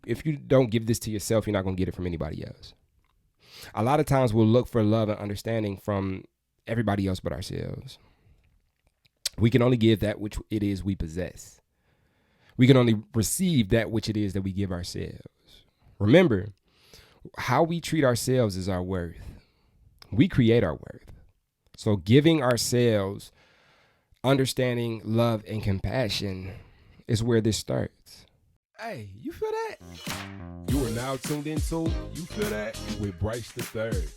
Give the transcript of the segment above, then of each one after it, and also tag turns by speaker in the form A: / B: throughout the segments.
A: if you don't give this to yourself, you're not going to get it from anybody else. A lot of times we'll look for love and understanding from everybody else but ourselves. We can only give that which it is we possess. We can only receive that which it is that we give ourselves. Remember, how we treat ourselves is our worth. We create our worth. So giving ourselves understanding, love, and compassion is where this starts. Hey, you feel that?
B: You are now tuned into You Feel That with Bryce the Third.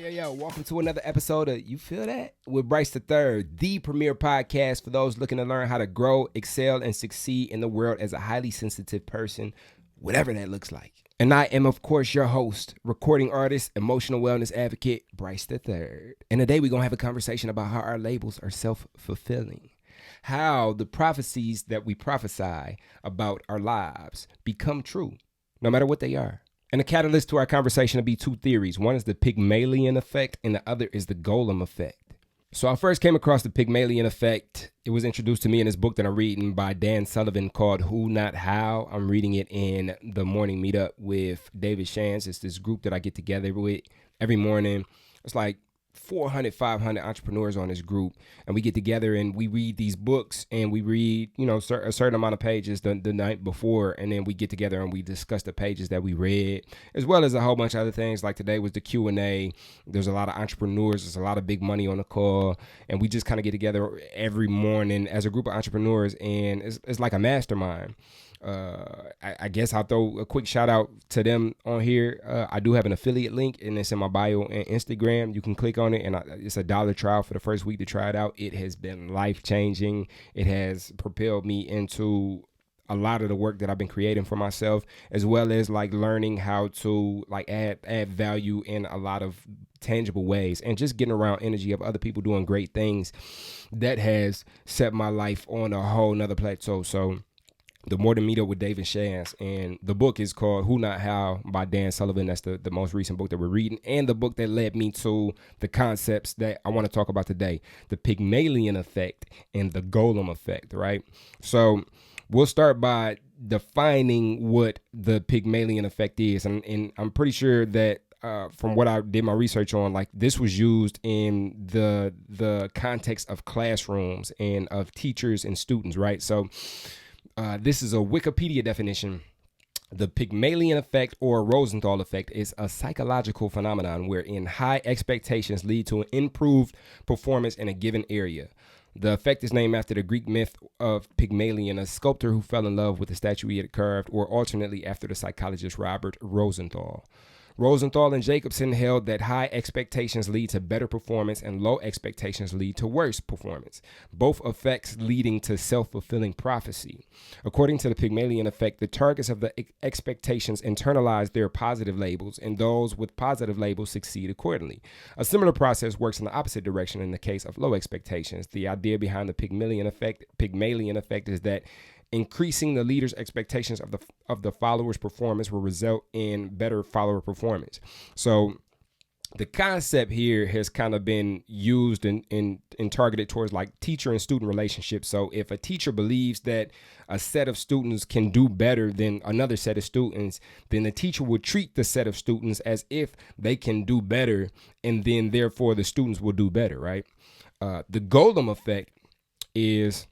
A: Yo, welcome to another episode of You Feel That with Bryce the Third, the premier podcast for those looking to learn how to grow, excel, and succeed in the world as a highly sensitive person, whatever that looks like. And I am, of course, your host, recording artist, emotional wellness advocate, Bryce the Third. And today we're going to have a conversation about how our labels are self-fulfilling, how the prophecies that we prophesy about our lives become true, no matter what they are. And the catalyst to our conversation will be two theories. One is the Pygmalion Effect, and the other is the Golem Effect. So I first came across the Pygmalion Effect. It was introduced to me in this book that I'm reading by Dan Sullivan called Who Not How. I'm reading it in the morning meetup with David Shans. It's this group that I get together with every morning. It's like 400, 500 entrepreneurs on this group, and we get together and we read these books, and we read, a certain amount of pages the night before, and then we get together and we discuss the pages that we read, as well as a whole bunch of other things. Like today was the Q&A. There's a lot of entrepreneurs. There's a lot of big money on the call, and we just kind of get together every morning as a group of entrepreneurs, and it's like a mastermind. I guess I'll throw a quick shout out to them on here. I do have an affiliate link, and it's in my bio and Instagram. You can click on it, and it's a $1 trial for the first week to try it out. It has been life-changing. It has propelled me into a lot of the work that I've been creating for myself, as well as like learning how to like add value in a lot of tangible ways, and just getting around energy of other people doing great things. That has set my life on a whole nother plateau. So the morning meetup with David Shans, and the book is called Who Not How by Dan Sullivan. That's the most recent book that we're reading, and the book that led me to the concepts that I want to talk about today, the Pygmalion Effect and the Golem Effect, right? So we'll start by defining what the Pygmalion Effect is, and I'm pretty sure that from what I did my research on, like this was used in the context of classrooms and of teachers and students, right? So this is a Wikipedia definition. The Pygmalion Effect or Rosenthal effect is a psychological phenomenon wherein high expectations lead to an improved performance in a given area. The effect is named after the Greek myth of Pygmalion, a sculptor who fell in love with the statue he had carved, or alternately after the psychologist Robert Rosenthal. Rosenthal and Jacobson held that high expectations lead to better performance and low expectations lead to worse performance, both effects leading to self-fulfilling prophecy. According to the Pygmalion Effect, the targets of the expectations internalize their positive labels, and those with positive labels succeed accordingly. A similar process works in the opposite direction in the case of low expectations. The idea behind the Pygmalion Effect is that increasing the leader's expectations of the follower's performance will result in better follower performance. So the concept here has kind of been used and targeted towards like teacher and student relationships. So if a teacher believes that a set of students can do better than another set of students, then the teacher would treat the set of students as if they can do better, and then therefore the students will do better, right? The Golem Effect is,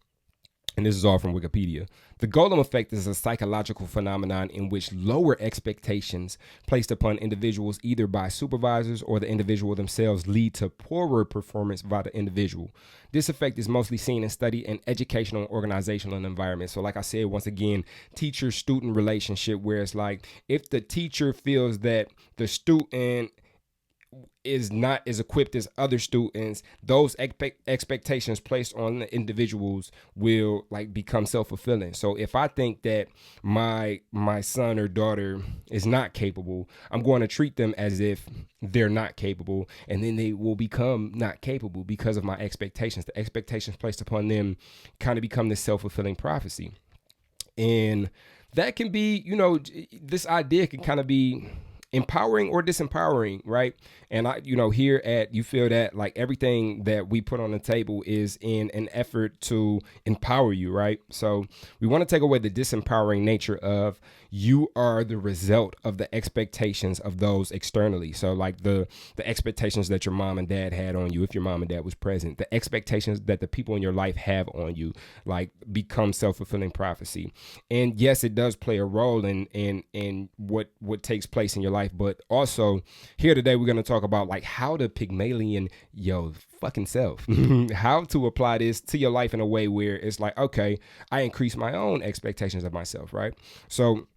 A: and this is all from Wikipedia, the Golem Effect is a psychological phenomenon in which lower expectations placed upon individuals either by supervisors or the individual themselves lead to poorer performance by the individual. This effect is mostly seen in study in educational and organizational environments. So like I said, once again, teacher-student relationship, where it's like if the teacher feels that the student is not as equipped as other students, those expectations placed on the individuals will like become self-fulfilling. So if I think that my son or daughter is not capable, I'm going to treat them as if they're not capable, and then they will become not capable because of my expectations. The expectations placed upon them kind of become this self-fulfilling prophecy. And that can be, this idea can kind of be empowering or disempowering, right? And here at You Feel That, like everything that we put on the table is in an effort to empower you, right? So we want to take away the disempowering nature of you are the result of the expectations of those externally. So like the expectations that your mom and dad had on you, if your mom and dad was present, the expectations that the people in your life have on you, like become self-fulfilling prophecy. And yes, it does play a role in what takes place in your life. But also here today, we're going to talk about like how to Pygmalion fucking self, how to apply this to your life in a way where it's like, okay, I increase my own expectations of myself, right? So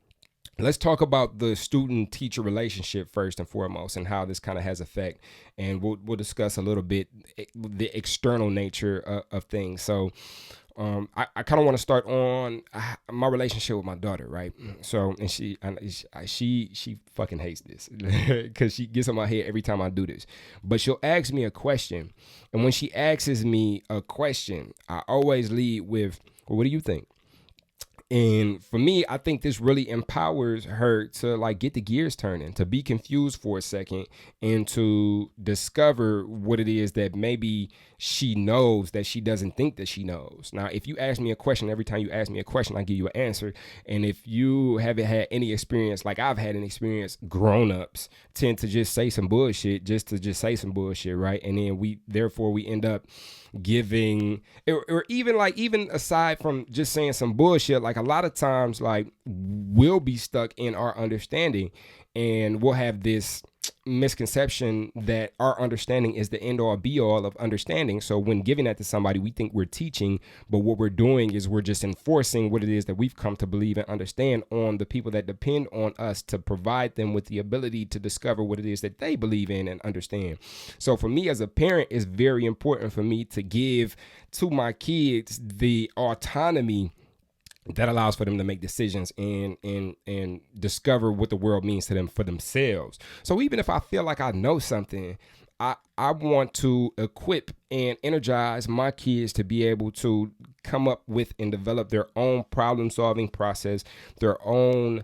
A: let's talk about the student-teacher relationship first and foremost, and how this kind of has effect. And we'll discuss a little bit the external nature of things. So I kind of want to start on my relationship with my daughter, right? So, and she fucking hates this because she gets on my head every time I do this. But she'll ask me a question, and when she asks me a question, I always lead with, "Well, what do you think?" And for me, I think this really empowers her to like get the gears turning, to be confused for a second, and to discover what it is that maybe she knows that she doesn't think that she knows. Now, if you ask me a question, every time you ask me a question, I give you an answer. And if you haven't had any experience, like I've had an experience, grown-ups tend to just say some bullshit just to just say some bullshit, right? And then we end up giving, or even aside from just saying some bullshit, like a lot of times, like we'll be stuck in our understanding, and we'll have this misconception that our understanding is the end all be all of understanding. So when giving that to somebody, we think we're teaching, but what we're doing is we're just enforcing what it is that we've come to believe and understand on the people that depend on us to provide them with the ability to discover what it is that they believe in and understand. So for me as a parent, it's very important for me to give to my kids the autonomy that allows for them to make decisions and discover what the world means to them for themselves. So even if I feel like I know something, I want to equip and energize my kids to be able to come up with and develop their own problem solving process, their own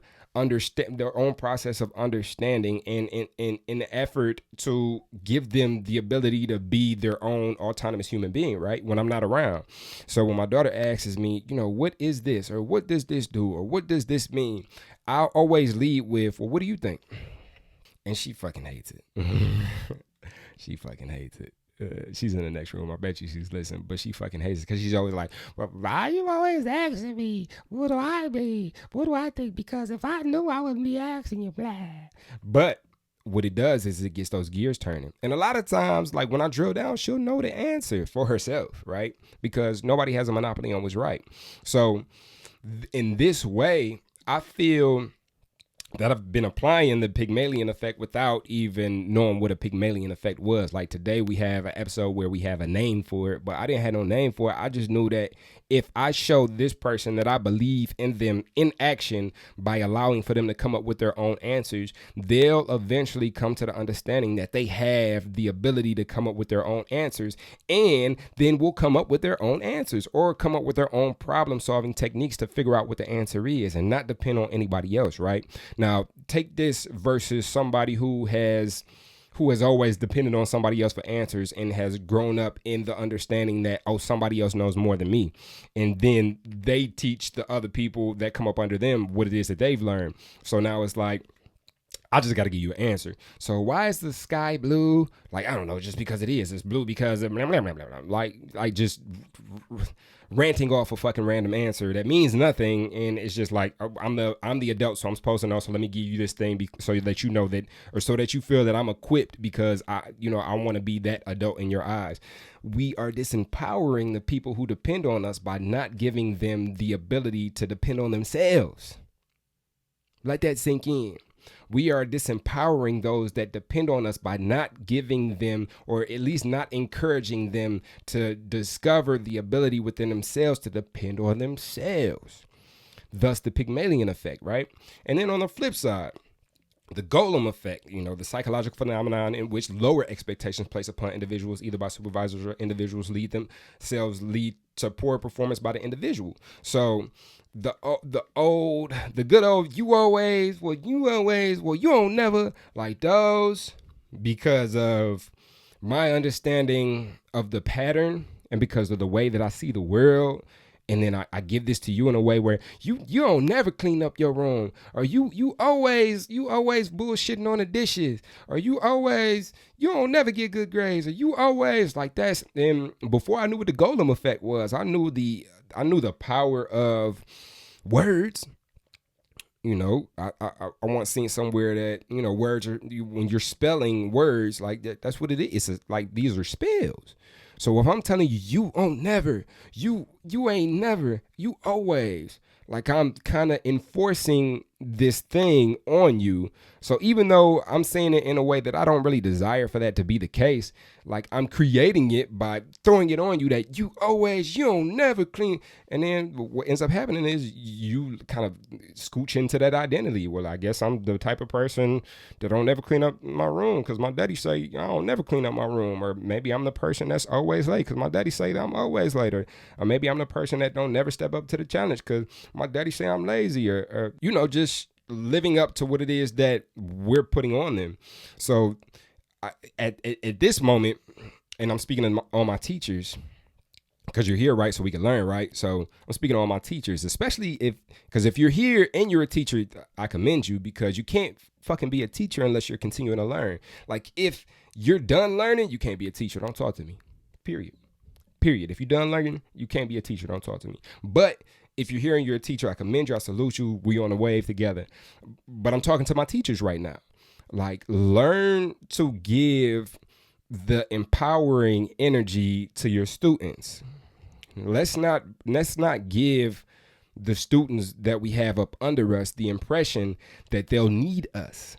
A: process of understanding, and in the effort to give them the ability to be their own autonomous human being, right? When I'm not around. So when my daughter asks me, what is this, or what does this do, or what does this mean? I'll always lead with, well, what do you think? And she fucking hates it. She fucking hates it. She's in the next room. I bet you she's listening, but she fucking hates it because she's always like, well, why are you always asking me? What do I mean? What do I think? Because if I knew, I wouldn't be asking you, blah. But what it does is it gets those gears turning. And a lot of times, like when I drill down, she'll know the answer for herself, right? Because nobody has a monopoly on what's right. So in this way, I feel that I've been applying the Pygmalion Effect without even knowing what a Pygmalion Effect was. Like today we have an episode where we have a name for it, but I didn't have no name for it. I just knew that if I show this person that I believe in them in action by allowing for them to come up with their own answers, they'll eventually come to the understanding that they have the ability to come up with their own answers, and then will come up with their own answers or come up with their own problem solving techniques to figure out what the answer is and not depend on anybody else, right? Now, take this versus somebody who has always depended on somebody else for answers and has grown up in the understanding that, oh, somebody else knows more than me. And then they teach the other people that come up under them what it is that they've learned. So now it's like, I just got to give you an answer. So why is the sky blue? Like, I don't know, just because it is. It's blue because of blah, blah, blah, blah, blah. Like just ranting off a fucking random answer that means nothing. And it's just like, I'm the adult, so I'm supposed to know. So let me give you this thing so that you know that, or so that you feel that I'm equipped because I want to be that adult in your eyes. We are disempowering the people who depend on us by not giving them the ability to depend on themselves. Let that sink in. We are disempowering those that depend on us by not giving them, or at least not encouraging them to discover the ability within themselves to depend on themselves. Thus the Pygmalion Effect, right? And then on the flip side, The Golem Effect, the psychological phenomenon in which lower expectations placed upon individuals, either by supervisors or individuals, lead to poor performance by the individual. So the good old you don't never, like those, because of my understanding of the pattern and because of the way that I see the world. And then I give this to you in a way where you don't never clean up your room, or you always bullshitting on the dishes, or you don't never get good grades, or you always like that's. And before I knew what the Golem Effect was, I knew the power of words. I once seen somewhere that words are, when you're spelling words like that, that's what it is. It's like these are spells. So if I'm telling you, you won't never, you ain't never, you always, like I'm kind of enforcing this thing on you. So even though I'm saying it in a way that I don't really desire for that to be the case, like I'm creating it by throwing it on you that you don't never clean. And then what ends up happening is you kind of scooch into that identity. Well, I guess I'm the type of person that don't never clean up my room because my daddy say I don't never clean up my room. Or maybe I'm the person that's always late because my daddy say that I'm always late. Or maybe I'm the person that don't never step up to the challenge because my daddy say I'm lazy. Or just living up to what it is that we're putting on them. So at this moment, and I'm speaking on my teachers, because you're here, right? So we can learn, right? So I'm speaking on my teachers, especially because if you're here and you're a teacher, I commend you, because you can't fucking be a teacher unless you're continuing to learn. Like if you're done learning, you can't be a teacher. Don't talk to me. Period. If you're done learning, you can't be a teacher. Don't talk to me. But if you're here and you're a teacher, I commend you. I salute you. We on the wave together. But I'm talking to my teachers right now. Like, learn to give the empowering energy to your students. Let's not give the students that we have up under us the impression that they'll need us.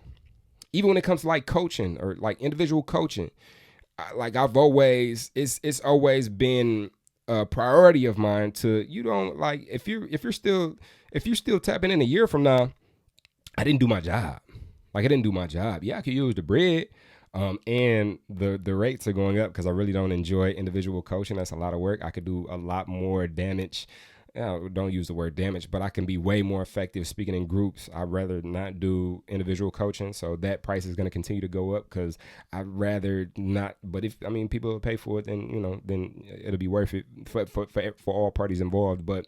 A: Even when it comes to like coaching or like individual coaching, like it's always been a priority of mine to, if you're still tapping in a year from now, I didn't do my job. Like I didn't do my job. Yeah, I could use the bread. And the rates are going up because I really don't enjoy individual coaching. That's a lot of work. I could do a lot more damage. Don't use the word damage, but I can be way more effective speaking in groups. I'd rather not do individual coaching. So that price is going to continue to go up because I'd rather not. But if people will pay for it, then it'll be worth it for all parties involved. But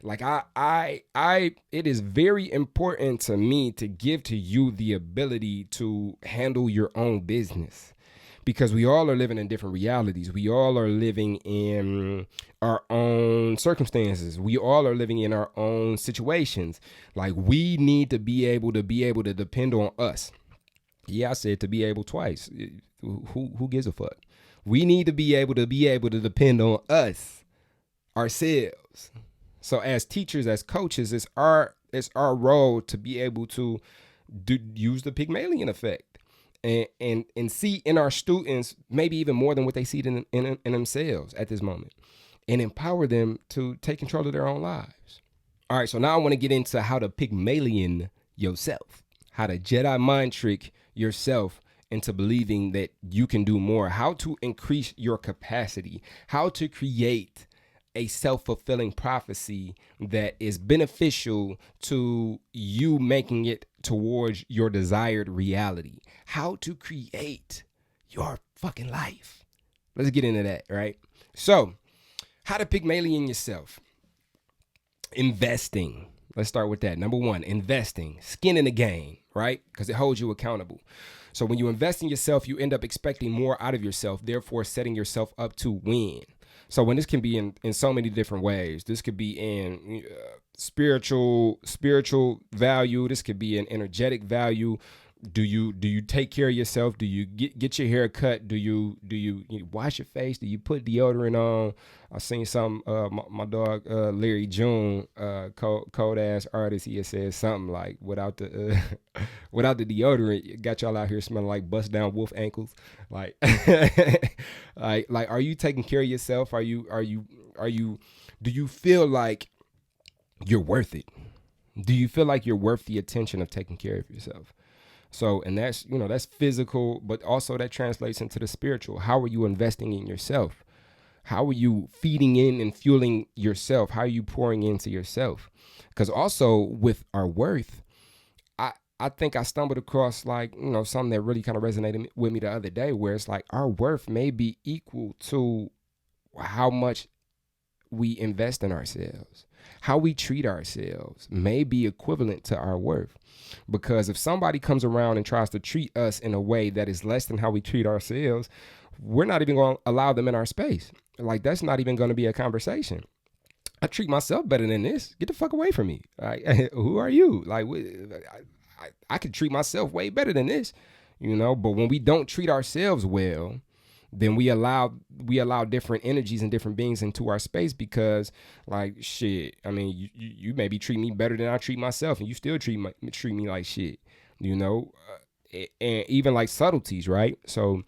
A: like it is very important to me to give to you the ability to handle your own business. Because we all are living in different realities. We all are living in our own circumstances. We all are living in our own situations. Like we need to be able to depend on us. Yeah, I said to be able twice. Who gives a fuck? We need to be able to depend on us, ourselves. So as teachers, as coaches, it's our role to be able to use the Pygmalion Effect. And see in our students maybe even more than what they see in themselves at this moment, and empower them to take control of their own lives. All right, so now I want to get into how to Pygmalion yourself, how to Jedi mind trick yourself into believing that you can do more, how to increase your capacity, how to create a self-fulfilling prophecy that is beneficial to you making it towards your desired reality. How to create your fucking life. Let's get into that, right? So, how to Pygmalion yourself. Investing. Let's start with that. Number one, investing. Skin in the game, right? Because it holds you accountable. So when you invest in yourself, you end up expecting more out of yourself, therefore setting yourself up to win. So when this can be in so many different ways. This could be in spiritual value. This could be an energetic value. Do you take care of yourself? Do you get your hair cut? Do you wash your face? Do you put deodorant on? I seen some my dog Larry June, cold ass artist. He had said something like without the deodorant, it got y'all out here smelling like bust down wolf ankles. Like like are you taking care of yourself? Do you feel like you're worth it? Do you feel like you're worth the attention of taking care of yourself? So, and that's, that's physical, but also that translates into the spiritual. How are you investing in yourself? How are you feeding in and fueling yourself? How are you pouring into yourself? Because also with our worth, I think I stumbled across something that really kind of resonated with me the other day, where it's like our worth may be equal to how much we invest in ourselves. How we treat ourselves may be equivalent to our worth. Because if somebody comes around and tries to treat us in a way that is less than how we treat ourselves, we're not even going to allow them in our space. Like, that's not even going to be a conversation. I treat myself better than this. Get the fuck away from me. Like, who are you? Like, I could treat myself way better than this, But when we don't treat ourselves well, then we allow different energies and different beings into our space, because like shit, I mean, you maybe treat me better than I treat myself, and you still treat me like shit, and even like subtleties, right? So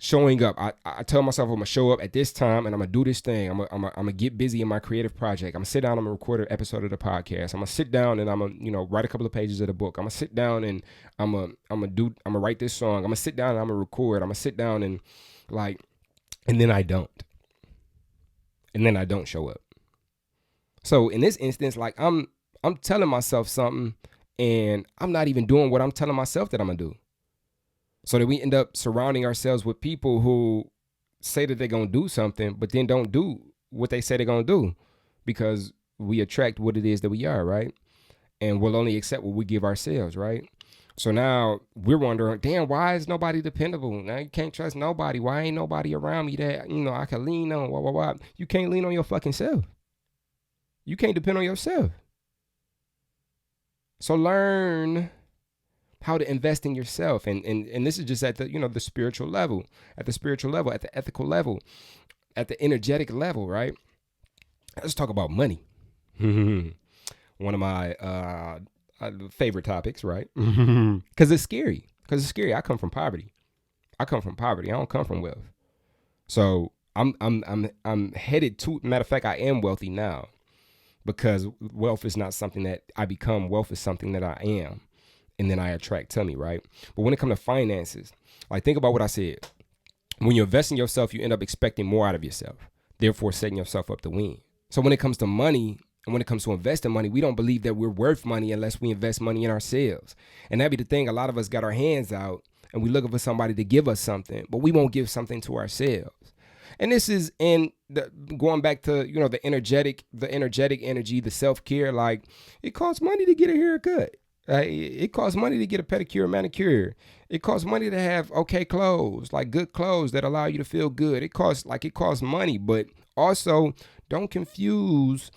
A: showing up, I tell myself I'm gonna show up at this time and I'm gonna do this thing. I'm gonna get busy in my creative project. I'm gonna sit down, I'm gonna record an episode of the podcast. I'm gonna sit down and I'm gonna write a couple of pages of the book. I'm gonna sit down and I'm gonna write this song. I'm gonna sit down and I'm gonna record. I'm gonna sit down and and then I don't. And then I don't show up. So in this instance, like I'm telling myself something and I'm not even doing what I'm telling myself that I'm gonna do. So that we end up surrounding ourselves with people who say that they're going to do something, but then don't do what they say they're going to do, because we attract what it is that we are, right? And we'll only accept what we give ourselves, right? So now we're wondering, damn, why is nobody dependable? Now you can't trust nobody. Why ain't nobody around me that, I can lean on? Why? You can't lean on your fucking self. You can't depend on yourself. So learn how to invest in yourself. And this is just at the, the spiritual level, at the ethical level, at the energetic level, right? Let's talk about money. One of my favorite topics, right? Because it's scary. I come from poverty. I don't come from wealth. So I'm headed to, matter of fact, I am wealthy now, because wealth is not something that I become. Wealth is something that I am. And then I attract to me, right? But when it comes to finances, like, think about what I said. When you invest in yourself, you end up expecting more out of yourself, therefore setting yourself up to win. So when it comes to money, and when it comes to investing money, we don't believe that we're worth money unless we invest money in ourselves. And that'd be the thing. A lot of us got our hands out and we looking for somebody to give us something, but we won't give something to ourselves. And this is going back to, the energetic energy, the self-care. Like, it costs money to get a haircut. It costs money to get a pedicure, manicure. It costs money to have okay clothes, like good clothes that allow you to feel good. It costs money, but also don't confuse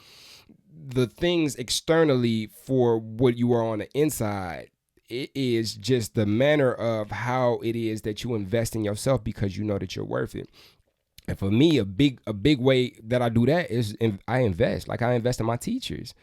A: the things externally for what you are on the inside. It is just the manner of how it is that you invest in yourself, because you know that you're worth it. And for me, a big way that I do that is I invest. Like, I invest in my teachers,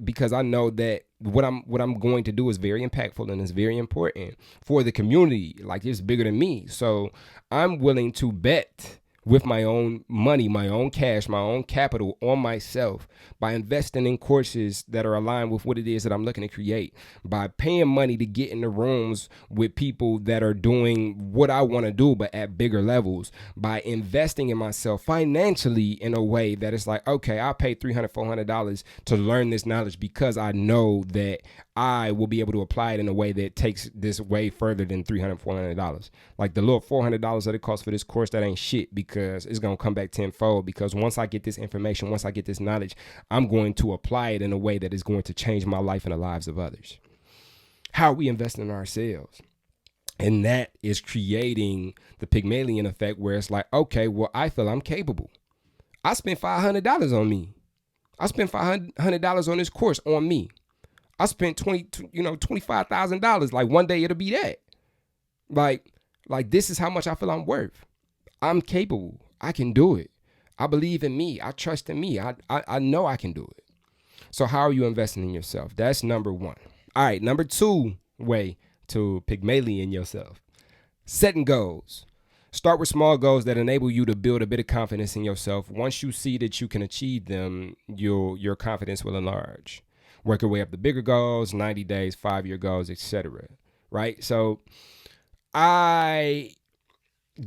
A: because I know that what I'm going to do is very impactful and it's very important for the community. Like, it's bigger than me. So I'm willing to bet with my own money, my own cash, my own capital on myself, by investing in courses that are aligned with what it is that I'm looking to create, by paying money to get in the rooms with people that are doing what I want to do, but at bigger levels, by investing in myself financially in a way that it's like, okay, I'll pay $300, $400 to learn this knowledge, because I know that I will be able to apply it in a way that takes this way further than $300, $400. Like, the little $400 that it costs for this course, that ain't shit, because it's going to come back tenfold. Because once I get this information, once I get this knowledge, I'm going to apply it in a way that is going to change my life and the lives of others. How are we investing in ourselves? And that is creating the Pygmalion Effect, where it's like, okay, well, I feel I'm capable. I spent $500 on me. I spent $500 on this course on me. I spent $25,000. Like, one day it'll be that. Like this is how much I feel I'm worth. I'm capable. I can do it. I believe in me. I trust in me. I know I can do it. So how are you investing in yourself? That's number one. All right, number two way to Pygmalion yourself. Setting goals. Start with small goals that enable you to build a bit of confidence in yourself. Once you see that you can achieve them, your confidence will enlarge. Work your way up to bigger goals, 90 days, 5-year goals, etc. right? So I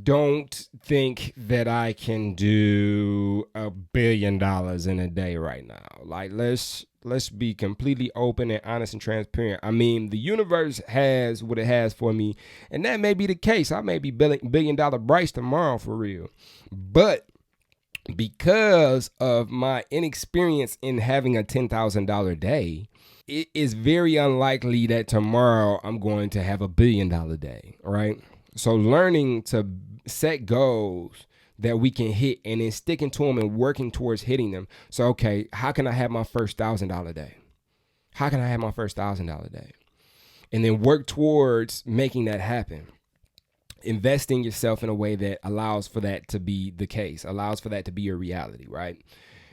A: don't think that I can do $1 billion in a day right now. Like, let's be completely open and honest and transparent. I mean, the universe has what it has for me, and that may be the case. I may be $1 billion Bryce tomorrow for real. But because of my inexperience in having a $10,000 day, it is very unlikely that tomorrow I'm going to have $1 billion day, right? So learning to set goals that we can hit and then sticking to them and working towards hitting them. So, okay, how can I have my first $1,000 day? How can I have my first $1,000 day? And then work towards making that happen. Investing yourself in a way that allows for that to be the case, allows for that to be your reality, right?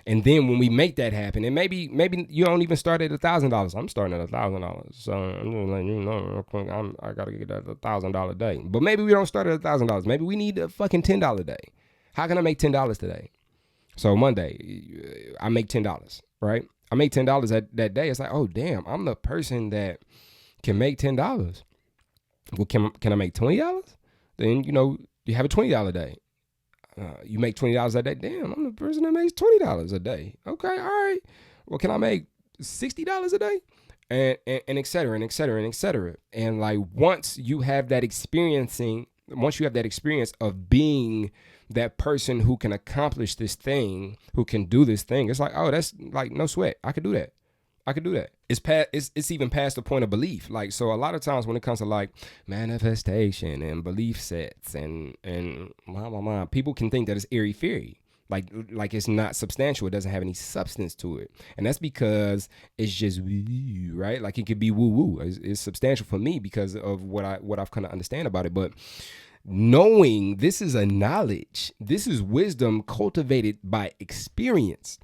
A: And then when we make that happen, and maybe you don't even start at $1,000. I'm starting at $1,000, so I'm just letting you know real quick. I gotta get that $1,000 day. But maybe we don't start at $1,000. Maybe we need a fucking $10 day. How can I make $10 today? So Monday, I make $10, right? I make $10 that day. It's like, oh damn, I'm the person that can make $10. Well, can I make $20? Then you have a $20 day. You make $20 a day. Damn, I'm the person that makes $20 a day. Okay, all right. Well, can I make $60 a day? And et cetera, and et cetera, and et cetera. And like once you have that experience of being that person who can accomplish this thing, who can do this thing, it's like, oh, that's like no sweat. I could do that. It's even past the point of belief. Like, so a lot of times when it comes to like manifestation and belief sets and blah, blah, blah, people can think that it's airy-fairy. Like it's not substantial. It doesn't have any substance to it. And that's because it's just woo, right? Like it could be woo-woo. It's substantial for me because of what I've kind of understand about it. But knowing this is a knowledge, this is wisdom cultivated by experience.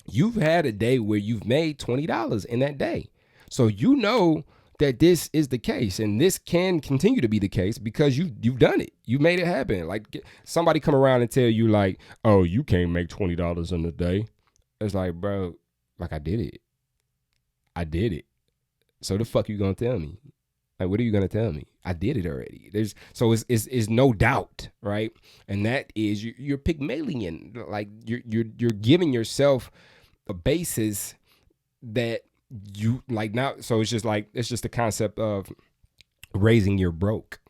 A: You've had a day where you've made $20 in that day. So you know that this is the case, and this can continue to be the case because you've done it. You made it happen. Like somebody come around and tell you like, oh, you can't make $20 in a day. It's like, bro, like I did it. So the fuck you gonna tell me? Like, what are you gonna tell me? I did it already. It's no doubt, right? And that is you're Pygmalion. Like you're giving yourself a basis that you like now. So it's just the concept of raising your broke.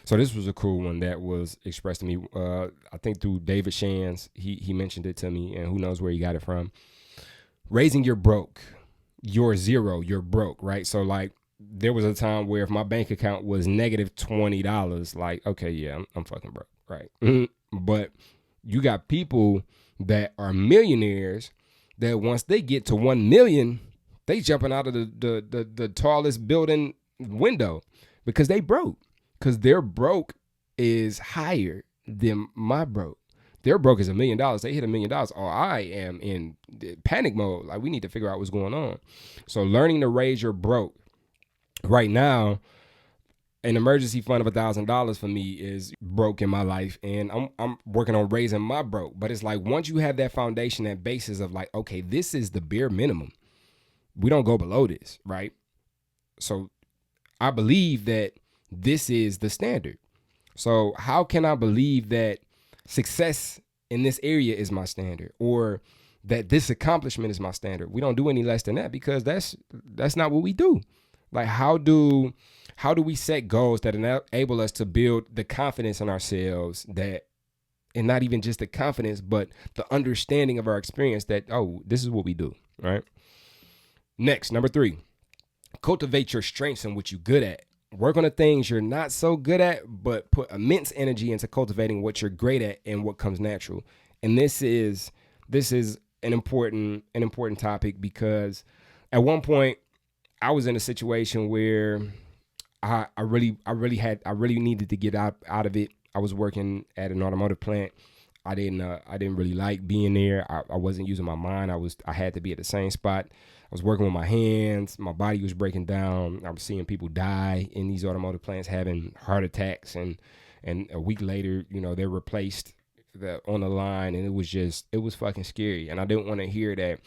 A: So this was a cool one that was expressed to me. I think through David Shands. He mentioned it to me, and who knows where he got it from. Raising your broke. You're zero. You're broke, right? So like, there was a time where if my bank account was negative $20, like, okay, yeah, I'm fucking broke, right? But you got people that are millionaires that once they get to 1 million, they jumping out of the tallest building window because they broke. Because their broke is higher than my broke. Their broke is $1 million. They hit $1 million. Oh, I am in panic mode. Like, we need to figure out what's going on. So learning to raise your broke. Right now, an emergency fund of $1,000 for me is broke in my life, and I'm working on raising my broke. But it's like once you have that foundation, that basis of like, okay, this is the bare minimum. We don't go below this, right? So I believe that this is the standard. So how can I believe that success in this area is my standard, or that this accomplishment is my standard? We don't do any less than that because that's not what we do. Like, how do we set goals that enable us to build the confidence in ourselves that, and not even just the confidence, but the understanding of our experience that, oh, this is what we do, right? Next, number 3, cultivate your strengths and what you're good at. Work on the things you're not so good at, but put immense energy into cultivating what you're great at and what comes natural. And this is an important topic because at one point, I was in a situation where I really needed to get out of it. I was working at an automotive plant. I didn't really like being there. I wasn't using my mind. I had to be at the same spot. I was working with my hands. My body was breaking down. I was seeing people die in these automotive plants having heart attacks, and a week later, they're replaced on the line, and it was fucking scary. And I didn't want to hear that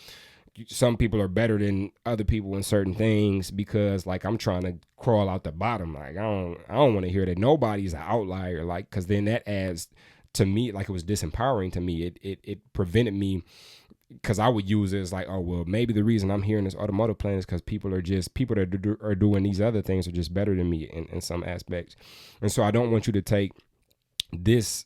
A: some people are better than other people in certain things because like I'm trying to crawl out the bottom. Like I don't want to hear that nobody's an outlier. Like, because then that adds to me, like it was disempowering to me. It prevented me, because I would use it as like, oh well, maybe the reason I'm here in this automotive plan is because people that are doing these other things are just better than me in some aspects. And so I don't want you to take this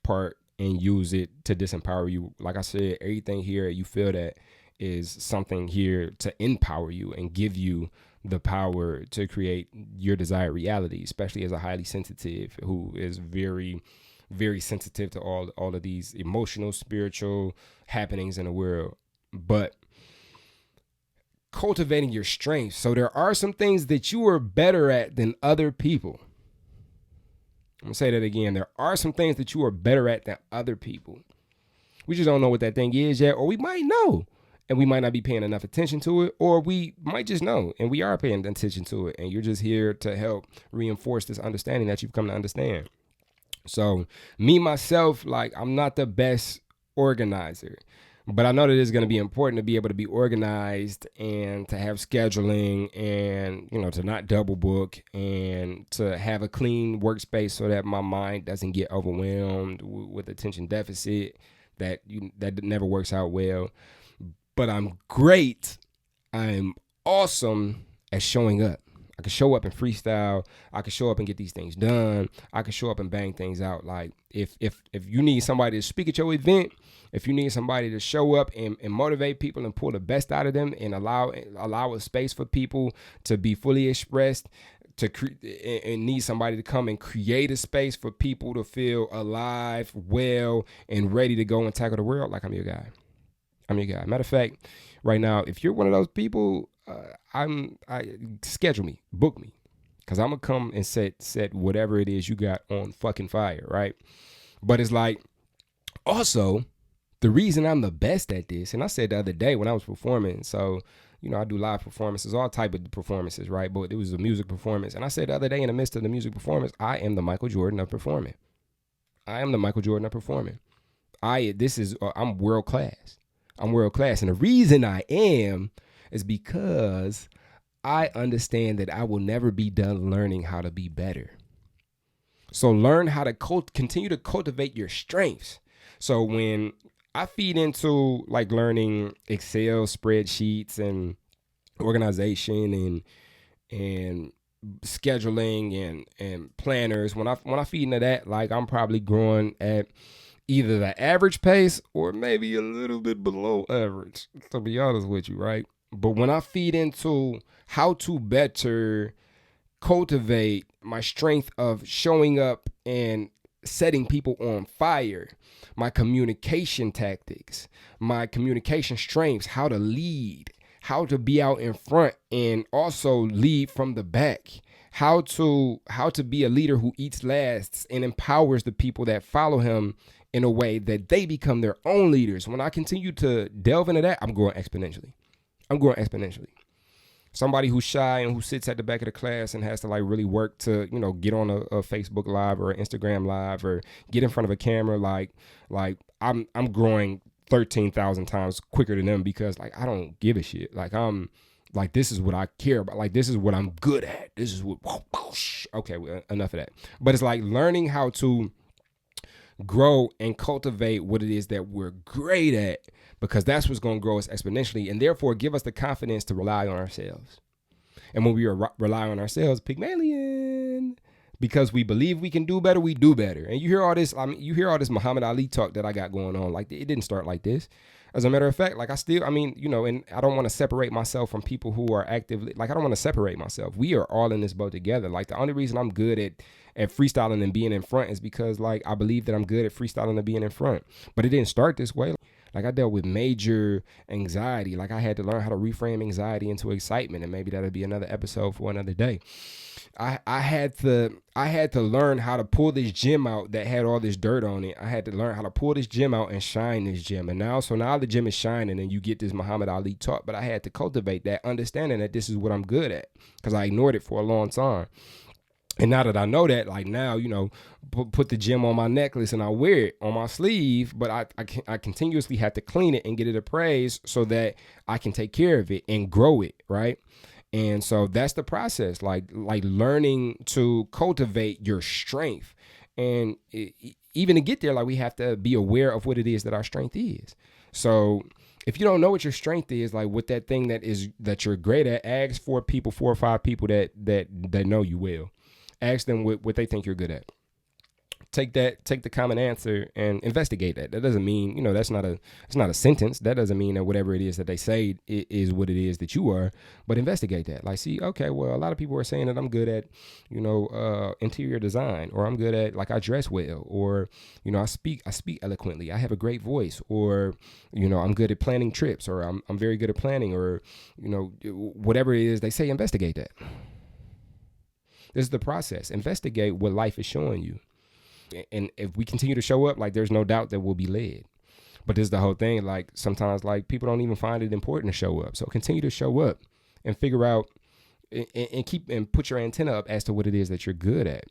A: part and use it to disempower you. Like I said, everything here you feel that is something here to empower you and give you the power to create your desired reality, especially as a highly sensitive who is very, very sensitive to all of these emotional, spiritual happenings in the world. But cultivating your strengths. So there are some things that you are better at than other people. I'm going to say that again. There are some things that you are better at than other people. We just don't know what that thing is yet, or we might know and we might not be paying enough attention to it, or we might just know and we are paying attention to it, and you're just here to help reinforce this understanding that you've come to understand. So me, myself, like I'm not the best organizer, but I know that it's going to be important to be able to be organized and to have scheduling and, you know, to not double book and to have a clean workspace so that my mind doesn't get overwhelmed with attention deficit that never works out well. But I'm great. I'm awesome at showing up. I can show up and freestyle. I can show up and get these things done. I can show up and bang things out. Like if you need somebody to speak at your event, if you need somebody to show up and motivate people and pull the best out of them and allow a space for people to be fully expressed, and need somebody to come and create a space for people to feel alive, well, and ready to go and tackle the world, like I'm your guy. Matter of fact, right now, if you're one of those people, schedule me, book me, because I'm gonna come and set whatever it is you got on fucking fire, right? But it's like, also, the reason I'm the best at this, and I said the other day when I was performing, so, you know, I do live performances, all type of performances, right? But it was a music performance, and I said the other day in the midst of the music performance, I am the Michael Jordan of performing. I'm world class. I'm world class, and the reason I am is because I understand that I will never be done learning how to be better. So learn how to continue to cultivate your strengths. So when I feed into like learning Excel spreadsheets and organization and scheduling and planners, when I feed into that, like I'm probably growing at either the average pace or maybe a little bit below average, to be honest with you, right? But when I feed into how to better cultivate my strength of showing up and setting people on fire, my communication tactics, my communication strengths, how to lead, how to be out in front and also lead from the back, how to be a leader who eats last and empowers the people that follow him in a way that they become their own leaders. When I continue to delve into that, I'm growing exponentially. Somebody who's shy and who sits at the back of the class and has to like really work to, you know, get on a Facebook Live or an Instagram Live or get in front of a camera, like I'm growing 13,000 times quicker than them because like I don't give a shit. Like I'm like, this is what I care about. Like this is what I'm good at. This is what okay, well, enough of that. But it's like learning how to grow and cultivate what it is that we're great at, because that's what's going to grow us exponentially and therefore give us the confidence to rely on ourselves. And when we rely on ourselves, Pygmalion, because we believe we can do better, we do better. And you hear all this Muhammad Ali talk that I got going on. Like it didn't start like this. As a matter of fact, like and I don't want to separate myself from people who are actively, like I don't want to separate myself. We are all in this boat together. Like the only reason I'm good at freestyling and being in front is because like I believe that I'm good at freestyling and being in front. But it didn't start this way. Like I dealt with major anxiety. Like I had to learn how to reframe anxiety into excitement, and maybe that'll be another episode for another day. I had to learn how to pull this gym out that had all this dirt on it. I had to learn how to pull this gym out and shine this gym. And now the gym is shining and you get this Muhammad Ali talk, but I had to cultivate that understanding that this is what I'm good at because I ignored it for a long time. And now that I know that, like now, put the gem on my necklace and I wear it on my sleeve, but I continuously have to clean it and get it appraised so that I can take care of it and grow it, right? And so that's the process, like learning to cultivate your strength. And even to get there, like we have to be aware of what it is that our strength is. So if you don't know what your strength is, like what that thing that you're great at, ask 4 or 5 people that know you well. Ask them what they think you're good at. Take the common answer and investigate that. That doesn't mean, it's not a sentence. That doesn't mean that whatever it is that they say is what it is that you are, but investigate that. Like, see, okay, well, a lot of people are saying that I'm good at, interior design, or I'm good at, like, I dress well, or, I speak eloquently. I have a great voice, or, I'm good at planning trips, or I'm very good at planning, or, whatever it is they say, investigate that. This is the process. Investigate what life is showing you. And if we continue to show up, like, there's no doubt that we'll be led. But this is the whole thing. Like, sometimes, like, people don't even find it important to show up. So continue to show up and figure out and put your antenna up as to what it is that you're good at,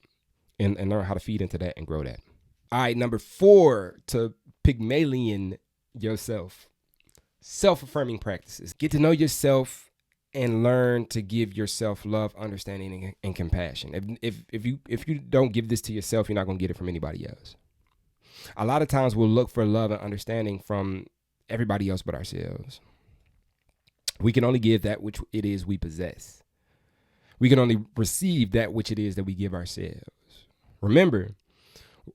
A: and learn how to feed into that and grow that. All right, number 4, to Pygmalion yourself. Self-affirming practices. Get to know yourself and learn to give yourself love, understanding, and compassion. If you don't give this to yourself, you're not going to get it from anybody else. A lot of times we'll look for love and understanding from everybody else but ourselves. We can only give that which it is we possess. We can only receive that which it is that we give ourselves. Remember,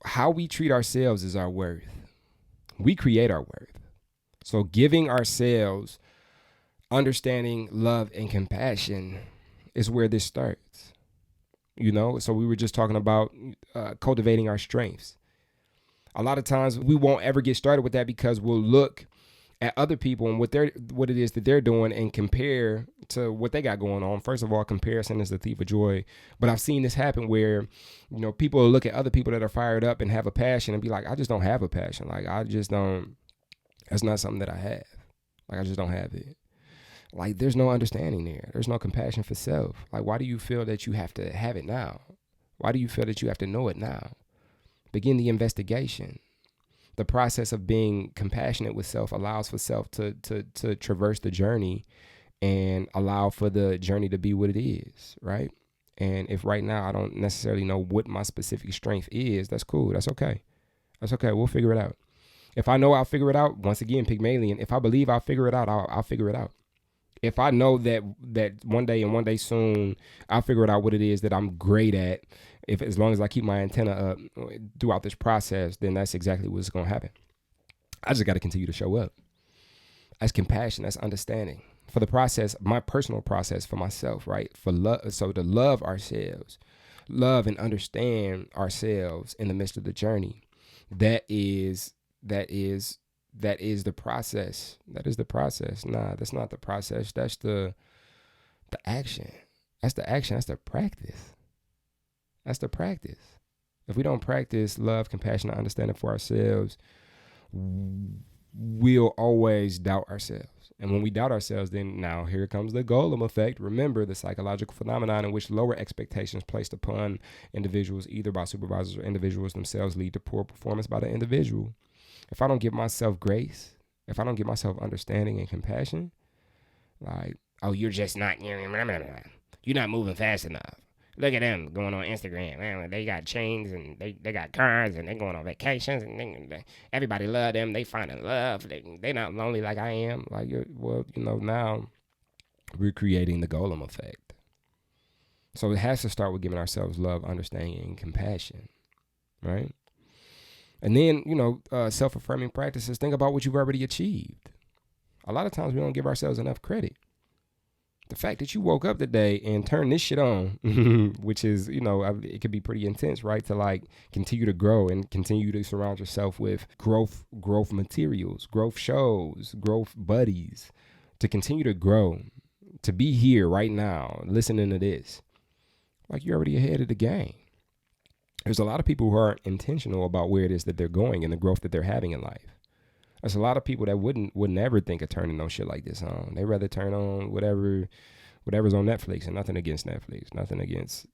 A: how we treat ourselves is our worth. We create our worth. So giving ourselves understanding, love, and compassion is where this starts. So we were just talking about cultivating our strengths. A lot of times we won't ever get started with that because we'll look at other people and what it is that they're doing and compare to what they got going on. First of all, comparison is the thief of joy. But I've seen this happen where, people will look at other people that are fired up and have a passion and be like, I just don't have a passion. Like, I just don't, that's not something that I have. Like, I just don't have it. Like, there's no understanding there. There's no compassion for self. Like, why do you feel that you have to have it now? Why do you feel that you have to know it now? Begin the investigation. The process of being compassionate with self allows for self to traverse the journey and allow for the journey to be what it is, right? And if right now I don't necessarily know what my specific strength is, that's cool. That's okay. That's okay. We'll figure it out. If I know I'll figure it out, once again, Pygmalion, if I believe I'll figure it out, I'll figure it out. If I know that one day soon, I'll figure out what it is that I'm great at, as long as I keep my antenna up throughout this process, then that's exactly what's going to happen. I just got to continue to show up. That's compassion. That's understanding. For the process, my personal process for myself, right? For love, so to love ourselves, love and understand ourselves in the midst of the journey. That is the process. That is the process. Nah, that's not the process. That's the action. That's the action. That's the practice. That's the practice. If we don't practice love, compassion, and understanding for ourselves, we'll always doubt ourselves. And when we doubt ourselves, then now here comes the Golem Effect. Remember, the psychological phenomenon in which lower expectations placed upon individuals, either by supervisors or individuals themselves, lead to poor performance by the individual. If I don't give myself grace, if I don't give myself understanding and compassion, like, oh, you're just not, you're not moving fast enough. Look at them going on Instagram. Man, they got chains and they got cars and they going on vacations and everybody love them. They finding love. They not lonely like I am. Like, well, now we're creating the Golem Effect. So it has to start with giving ourselves love, understanding, and compassion, right? And then, self-affirming practices. Think about what you've already achieved. A lot of times we don't give ourselves enough credit. The fact that you woke up today and turned this shit on, which is, it could be pretty intense, right? To like continue to grow and continue to surround yourself with growth materials, growth shows, growth buddies, to continue to grow, to be here right now, listening to this. Like, you're already ahead of the game. There's a lot of people who aren't intentional about where it is that they're going and the growth that they're having in life. There's a lot of people that wouldn't ever think of turning no shit like this on. They'd rather turn on whatever whatever's on Netflix. And nothing against Netflix, nothing against,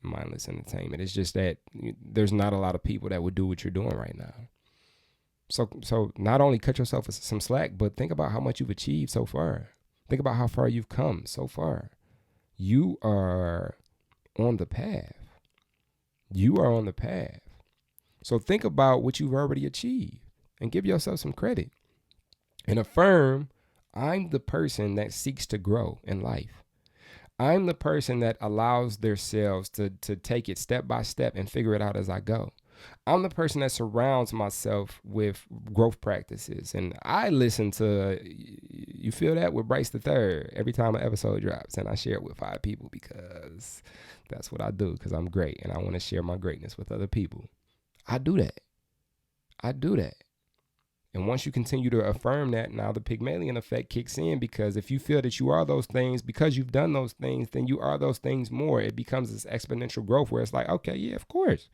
A: mindless entertainment. It's just that there's not a lot of people that would do what you're doing right now. So not only cut yourself some slack, but think about how much you've achieved so far. Think about how far you've come so far. You are on the path. You are on the path. So think about what you've already achieved and give yourself some credit. And affirm, I'm the person that seeks to grow in life. I'm the person that allows themselves to take it step by step and figure it out as I go. I'm the person that surrounds myself with growth practices. And I listen to, you feel that, with Bryce The Third every time an episode drops. And I share it with 5 people because that's what I do, because I'm great. And I want to share my greatness with other people. I do that. And once you continue to affirm that, now the Pygmalion Effect kicks in, because if you feel that you are those things, because you've done those things, then you are those things more. It becomes this exponential growth where it's like, okay, yeah, of course.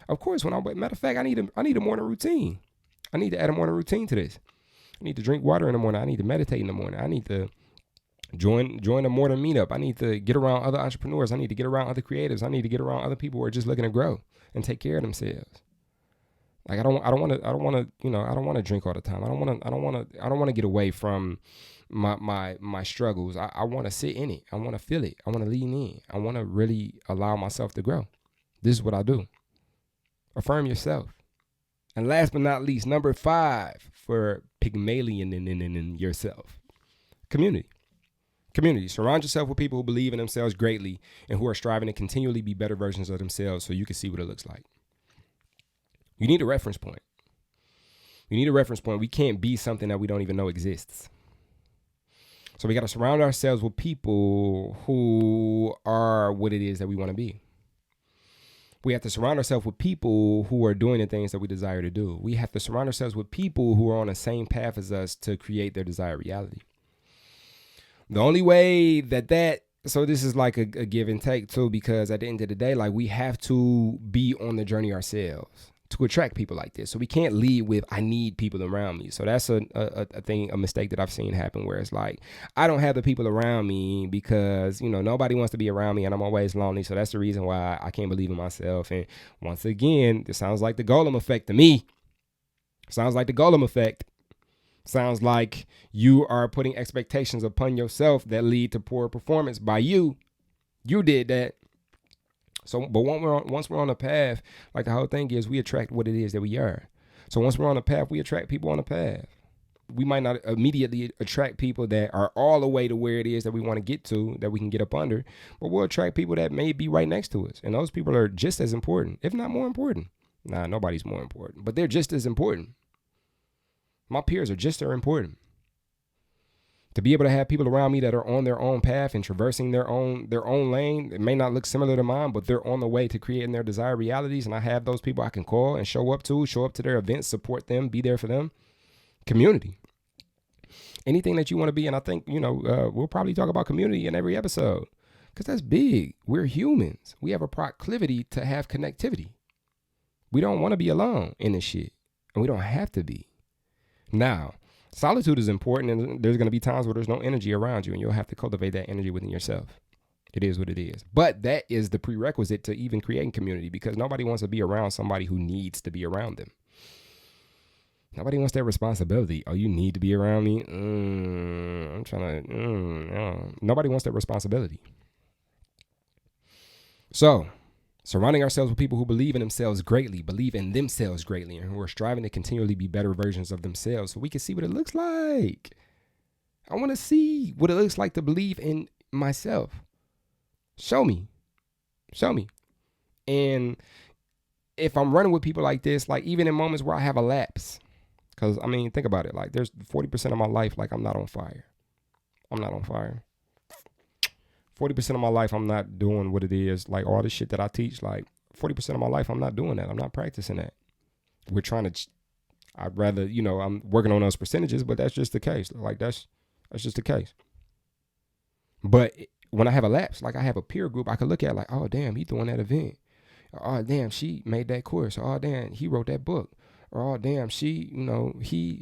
A: Matter of fact, I need a morning routine. I need to add a morning routine to this. I need to drink water in the morning. I need to meditate in the morning. I need to join a morning meetup. I need to get around other entrepreneurs. I need to get around other creatives. I need to get around other people who are just looking to grow and take care of themselves. Like I don't want to drink all the time. I don't want to get away from my struggles. I want to sit in it. I want to feel it. I want to lean in. I want to really allow myself to grow. This is what I do. Affirm yourself. And last but not least, number 5 for Pygmalion in yourself. Community. Surround yourself with people who believe in themselves greatly and who are striving to continually be better versions of themselves so you can see what it looks like. You need a reference point. We can't be something that we don't even know exists. So we got to surround ourselves with people who are what it is that we want to be. We have to surround ourselves with people who are doing the things that we desire to do. We have to surround ourselves with people who are on the same path as us to create their desired reality. The only way so this is like a give and take too, because at the end of the day, like, we have to be on the journey ourselves to attract people like this. So we can't lead with, I need people around me. So that's a mistake that I've seen happen, where it's like, I don't have the people around me because, nobody wants to be around me and I'm always lonely. So that's the reason why I can't believe in myself. And once again, this sounds like the Golem Effect to me. Sounds like you are putting expectations upon yourself that lead to poor performance by you. You did that. So, but once we're on the path, like, the whole thing is, we attract what it is that we are. So once we're on the path, we attract people on the path. We might not immediately attract people that are all the way to where it is that we want to get to, that we can get up under, but we'll attract people that may be right next to us. And those people are just as important, if not more important. Nah, nobody's more important, but they're just as important. My peers are just as important. To be able to have people around me that are on their own path and traversing their own lane, it may not look similar to mine, but they're on the way to creating their desired realities. And I have those people I can call and show up to their events, support them, be there for them. Community. Anything that you want to be. And I think, we'll probably talk about community in every episode, because that's big. We're humans. We have a proclivity to have connectivity. We don't want to be alone in this shit, and we don't have to be. Now, solitude is important, and there's going to be times where there's no energy around you, and you'll have to cultivate that energy within yourself. It is what it is. But that is the prerequisite to even creating community, because nobody wants to be around somebody who needs to be around them. Nobody wants that responsibility. Oh, you need to be around me? Nobody wants that responsibility. So, surrounding ourselves with people who believe in themselves greatly, and who are striving to continually be better versions of themselves so we can see what it looks like. I want to see what it looks like to believe in myself. Show me. And if I'm running with people like this, like, even in moments where I have a lapse, because, think about it. Like, there's 40% of my life, like, I'm not on fire. 40% of my life, I'm not doing what it is. Like, all the shit that I teach, like, 40% of my life, I'm not doing that. I'm not practicing that. We're trying to, I'd rather, I'm working on those percentages, but that's just the case. Like, that's just the case. But when I have a lapse, like, I have a peer group I could look at, like, oh, damn, he doing that event. Oh, damn, she made that course. Oh, damn, he wrote that book. Or, oh, damn, she,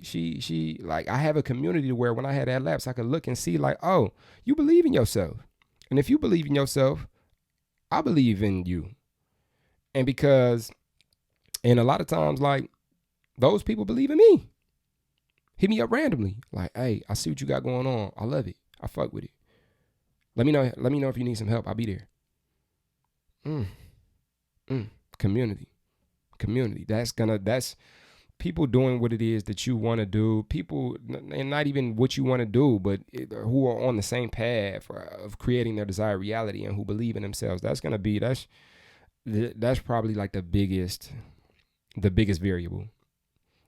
A: she, like, I have a community where when I had that lapse, I could look and see like, oh, you believe in yourself. And if you believe in yourself, I believe in you. And a lot of times, like, those people believe in me. Hit me up randomly. Like, hey, I see what you got going on. I love it. I fuck with it. Let me know if you need some help. I'll be there. Community. That's people doing what it is that you want to do. People, and not even what you want to do, but who are on the same path of creating their desired reality and who believe in themselves. That's probably like the biggest variable.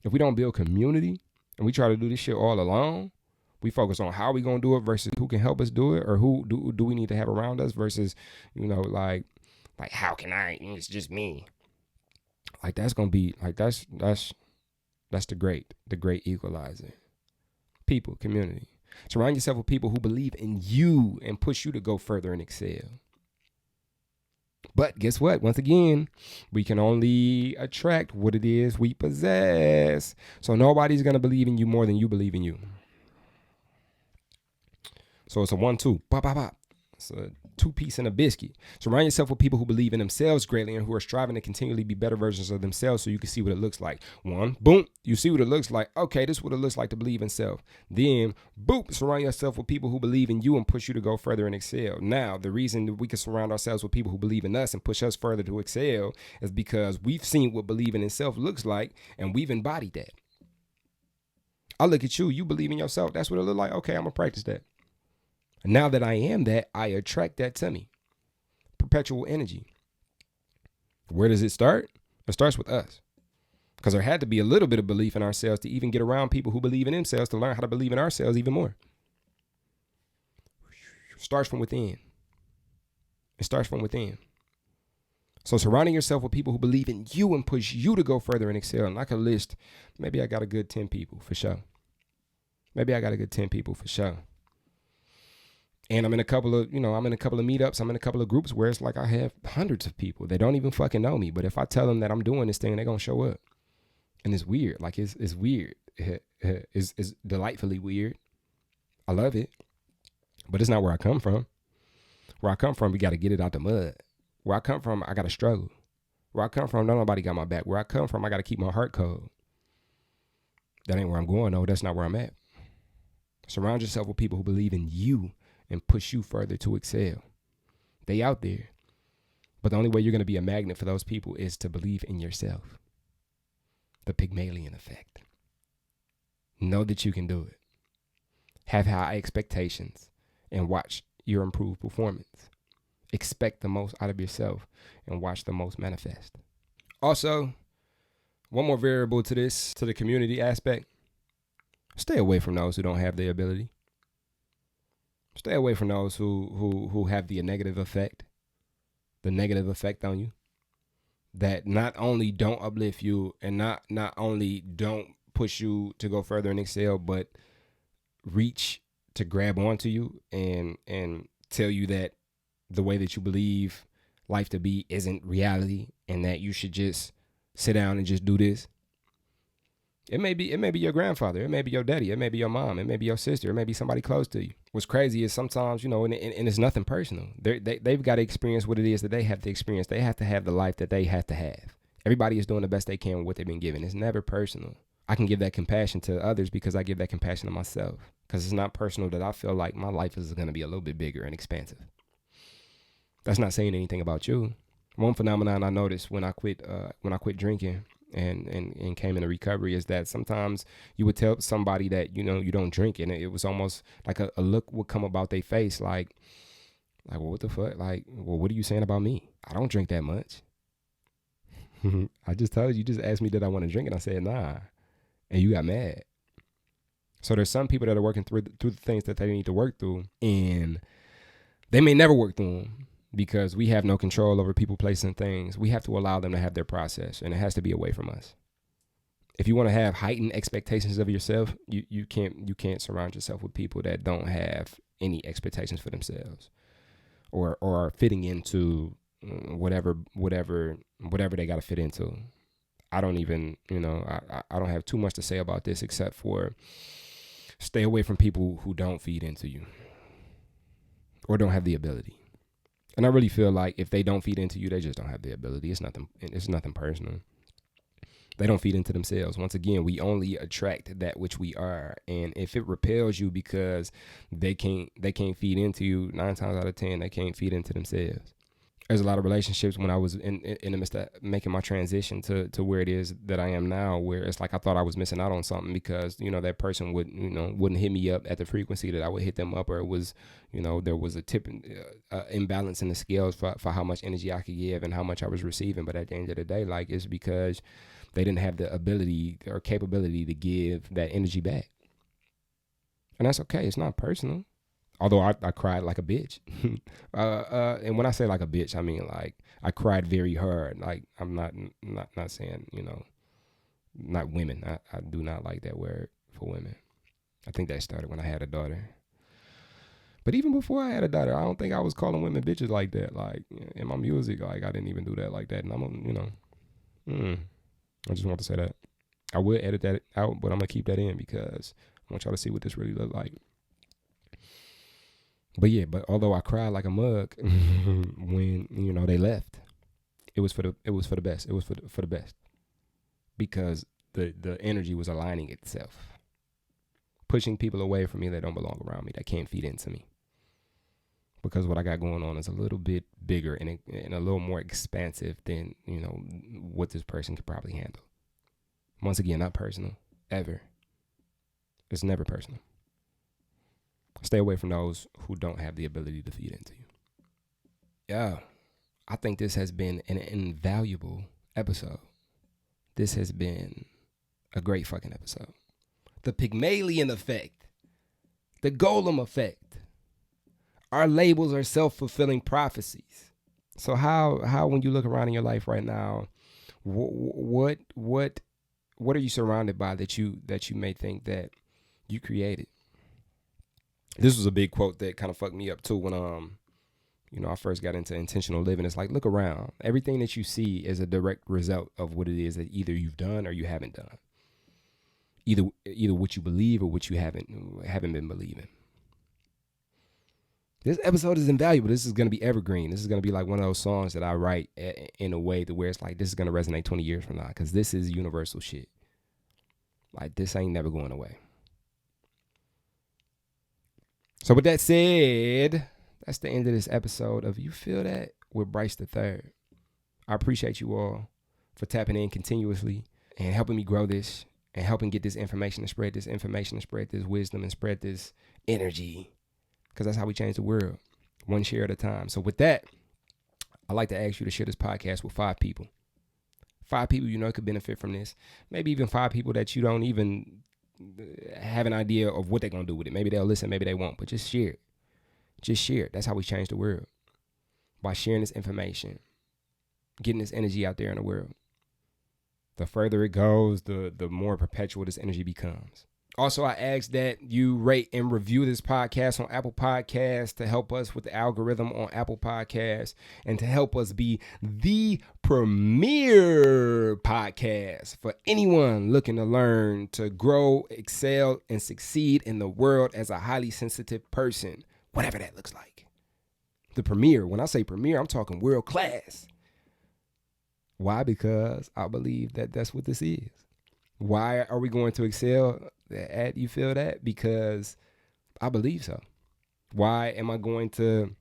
A: If we don't build community and we try to do this shit all alone, we focus on how we gonna do it versus who can help us do it, or who do we need to have around us versus, like how can I? It's just me. Like that's gonna be like that's the great equalizer. People, community. Surround yourself with people who believe in you and push you to go further and excel. But guess what? Once again, we can only attract what it is we possess. So nobody's going to believe in you more than you believe in you. So it's a 1-2. Bop, bop, bop. It's a 2-piece and a biscuit. Surround yourself with people who believe in themselves greatly and who are striving to continually be better versions of themselves so you can see what it looks like. 1, boom, you see what it looks like. Okay, this is what it looks like to believe in self. Then, boom, surround yourself with people who believe in you and push you to go further and excel. Now, the reason that we can surround ourselves with people who believe in us and push us further to excel is because we've seen what believing in self looks like and we've embodied that. I look at you, you believe in yourself. That's what it looks like. Okay, I'm going to practice that. And now that I am that, I attract that to me. Perpetual energy. Where does it start? It starts with us. Because there had to be a little bit of belief in ourselves to even get around people who believe in themselves to learn how to believe in ourselves even more. It starts from within. It starts from within. So surrounding yourself with people who believe in you and push you to go further and excel. And I could list, maybe I got a good 10 people for sure. And I'm in a couple of meetups. I'm in a couple of groups where it's like I have hundreds of people. They don't even fucking know me. But if I tell them that I'm doing this thing, they're going to show up. And it's weird. Like it's weird. It's delightfully weird. I love it. But it's not where I come from. Where I come from, we got to get it out the mud. Where I come from, I got to struggle. Where I come from, nobody got my back. Where I come from, I got to keep my heart cold. That ain't where I'm going, though. That's not where I'm at. Surround yourself with people who believe in you and push you further to excel. They out there. But the only way you're going to be a magnet for those people is to believe in yourself. The Pygmalion Effect. Know that you can do it. Have high expectations and watch your improved performance. Expect the most out of yourself and watch the most manifest. Also, one more variable to this, to the community aspect. Stay away from those who don't have the ability. Stay away from those who have the negative effect on you, that not only don't uplift you and not only don't push you to go further and excel, but reach to grab onto you and tell you that the way that you believe life to be isn't reality and that you should just sit down and just do this. It may be your grandfather, it may be your daddy, it may be your mom, it may be your sister, it may be somebody close to you. What's crazy is sometimes, and it's nothing personal. They've got to experience what it is that they have to experience. They have to have the life that they have to have. Everybody is doing the best they can with what they've been given. It's never personal. I can give that compassion to others because I give that compassion to myself. Because it's not personal that I feel like my life is going to be a little bit bigger and expansive. That's not saying anything about you. One phenomenon I noticed when I quit drinking and came into recovery is that sometimes you would tell somebody that, you don't drink, and it was almost like a look would come about their face like, well, what the fuck? Like, well, what are you saying about me? I don't drink that much. I just told you just asked me did I want to drink, and I said, nah. And you got mad. So there's some people that are working through the things that they need to work through, and they may never work through them. Because we have no control over people, places, and things. We have to allow them to have their process, and it has to be away from us. If you want to have heightened expectations of yourself, you can't surround yourself with people that don't have any expectations for themselves, or are fitting into whatever they got to fit into. I don't even, I don't have too much to say about this except for stay away from people who don't feed into you or don't have the ability. And I really feel like if they don't feed into you, they just don't have the ability. It's nothing personal. They don't feed into themselves. Once again, we only attract that which we are. And if it repels you because they can't feed into you, 9 times out of 10, they can't feed into themselves. There's a lot of relationships when I was in the midst of making my transition to where it is that I am now, where it's like I thought I was missing out on something because, that person wouldn't hit me up at the frequency that I would hit them up, or it was, there was a imbalance in the scales for how much energy I could give and how much I was receiving. But at the end of the day, like, it's because they didn't have the ability or capability to give that energy back. And that's okay. It's not personal. Although I cried like a bitch. And when I say like a bitch, I mean like I cried very hard. Like I'm not saying, not women. I do not like that word for women. I think that started when I had a daughter. But even before I had a daughter, I don't think I was calling women bitches like that. Like in my music, like I didn't even do that like that. And I just want to say that. I will edit that out, but I'm going to keep that in because I want y'all to see what this really look like. But yeah, although I cried like a mug when, they left, it was for the best. It was for the best. Because the energy was aligning itself. Pushing people away from me that don't belong around me, that can't feed into me. Because what I got going on is a little bit bigger and a little more expansive than, what this person could probably handle. Once again, not personal, ever. It's never personal. Stay away from those who don't have the ability to feed into you. Yeah, I think this has been an invaluable episode. This has been a great fucking episode. The Pygmalion Effect. The Golem Effect. Our labels are self-fulfilling prophecies. So how when you look around in your life right now, what are you surrounded by that you may think that you created? This was a big quote that kind of fucked me up too when I first got into intentional living. It's like, look around. Everything that you see is a direct result of what it is that either you've done or you haven't done. Either what you believe or what you haven't been believing. This episode is invaluable. This is going to be evergreen. This is going to be like one of those songs that I write in a way to where it's like, this is going to resonate 20 years from now because this is universal shit. Like, this ain't never going away. So with that said, that's the end of this episode of You Feel That with Bryce the Third. I appreciate you all for tapping in continuously and helping me grow this and helping get this information and spread this information and spread this wisdom and spread this energy. Because that's how we change the world, one share at a time. So with that, I'd like to ask you to share this podcast with 5 people. 5 people could benefit from this. Maybe even 5 people that you don't even have an idea of what they're going to do with it. Maybe they'll listen, maybe they won't, but just share it. Just share it. That's how we change the world. By sharing this information, getting this energy out there in the world. The further it goes, the more perpetual this energy becomes. Also, I ask that you rate and review this podcast on Apple Podcasts to help us with the algorithm on Apple Podcasts and to help us be the premier podcast for anyone looking to learn to grow, excel, and succeed in the world as a highly sensitive person, whatever that looks like. The premier, when I say premier, I'm talking world class. Why? Because I believe that that's what this is. Why are we going to excel at You Feel That? Because I believe so. Why am I going to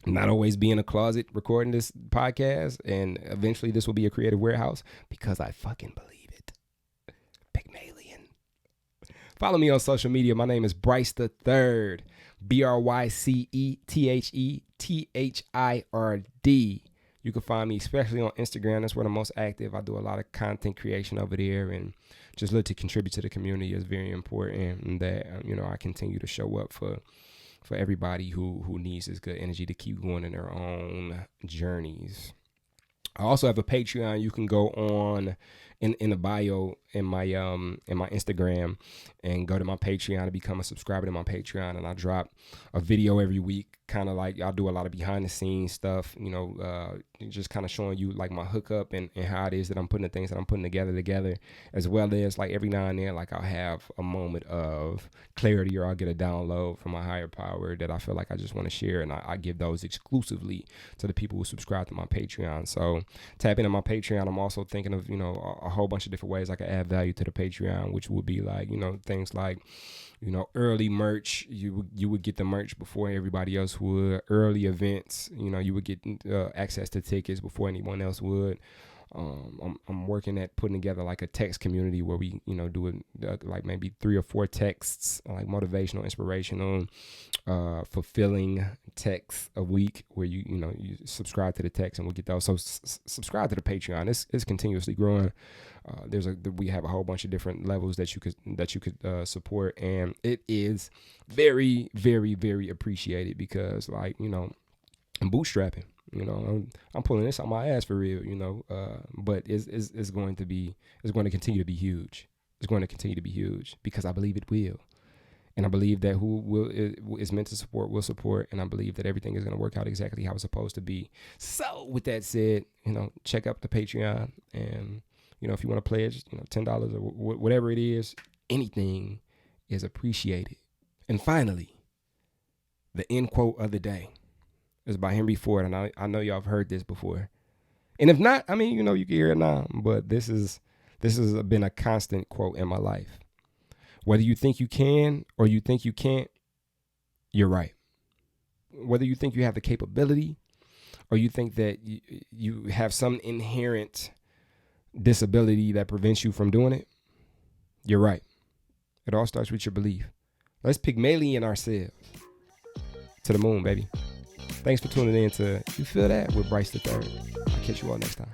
A: not always be in a closet recording this podcast and eventually this will be a creative warehouse? Because I fucking believe it. Pygmalion. Follow me on social media. My name is Bryce the Third. BryceThird. You can find me especially on Instagram. That's where I'm most active. I do a lot of content creation over there and just look to contribute to the community is very important. And that, I continue to show up for everybody who needs this good energy to keep going in their own journeys. I also have a Patreon you can go on in the bio in my Instagram, and go to my Patreon to become a subscriber to my Patreon. And I drop a video every week, kind of like I'll do a lot of behind the scenes stuff, just kind of showing you like my hookup and how it is that I'm putting the things that I'm putting together, as well as like every now and then, like I'll have a moment of clarity, or I'll get a download from a higher power that I feel like I just want to share, and I give those exclusively to the people who subscribe to my Patreon. So tap into my Patreon. I'm also thinking of a whole bunch of different ways I can add value to the Patreon, which would be like things like early merch. You would get the merch before everybody else would. Early events, you would get access to tickets before anyone else would. I'm working at putting together like a text community where we do it like maybe 3 or 4 texts, like motivational, inspirational, fulfilling texts a week, where you subscribe to the text and we'll get those. So subscribe to the Patreon. It's continuously growing. We have a whole bunch of different levels that you could support, and it is very, very, very appreciated, because like I'm bootstrapping. I'm pulling this on my ass for real. But it's going to continue to be huge. It's going to continue to be huge because I believe it will. And I believe that who is meant to support will support, and I believe that everything is going to work out exactly how it's supposed to be. So with that said, check out the Patreon, and if you want to pledge, $10 or whatever it is, anything is appreciated. And finally, the end quote of the day is by Henry Ford, and I know y'all have heard this before. And if not, you can hear it now. But this has been a constant quote in my life. Whether you think you can or you think you can't, you're right. Whether you think you have the capability or you think that you have some inherent disability that prevents you from doing it, you're right. It all starts with your belief. Let's Pygmalion ourselves to the moon, baby. Thanks for tuning in to You Feel That with Bryce the Third. I'll catch you all next time.